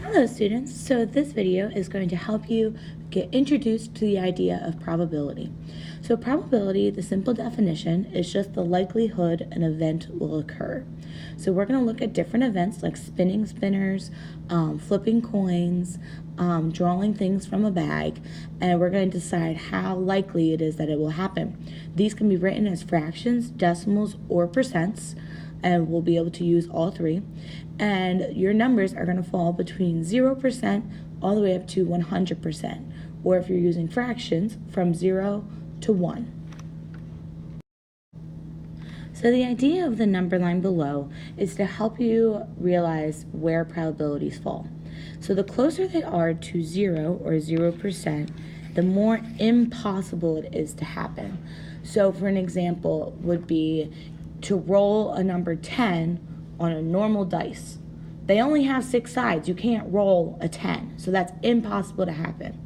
Hello students, so this video is going to help you get introduced to the idea of probability. So probability, the simple definition, is just the likelihood an event will occur. So we're going to look at different events like spinning spinners, flipping coins, drawing things from a bag, and we're going to decide how likely it is that it will happen. These can be written as fractions, decimals, or percents, and we'll be able to use all three. And your numbers are going to fall between 0% all the way up to 100%, or if you're using fractions, from 0 to 1. So the idea of the number line below is to help you realize where probabilities fall. So the closer they are to 0 or 0%, the more impossible it is to happen. So for an example would be to roll a number 10 on a normal dice. They only have 6 sides. You can't roll a 10, so that's impossible to happen.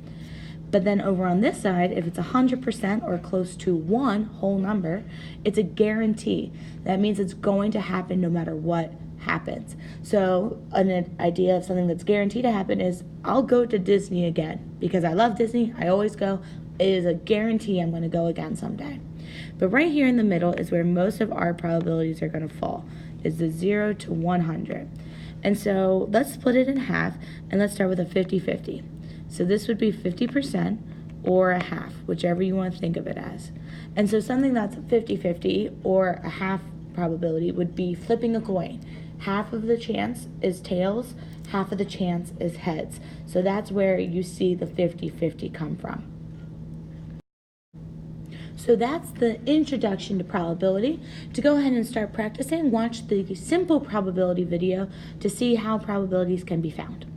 But then over on this side, if it's 100% or close to one whole number, it's a guarantee. That means it's going to happen no matter what happens. So an idea of something that's guaranteed to happen is I'll go to Disney again because I love Disney. I always go. It is a guarantee I'm going to go again someday. But right here in the middle is where most of our probabilities are going to fall, is the 0 to 100. And so let's split it in half, and let's start with a 50-50. So this would be 50% or a half, whichever you want to think of it as. And so something that's 50-50 or a half probability would be flipping a coin. Half of the chance is tails, half of the chance is heads. So that's where you see the 50-50 come from. So that's the introduction to probability. To go ahead and start practicing, watch the simple probability video to see how probabilities can be found.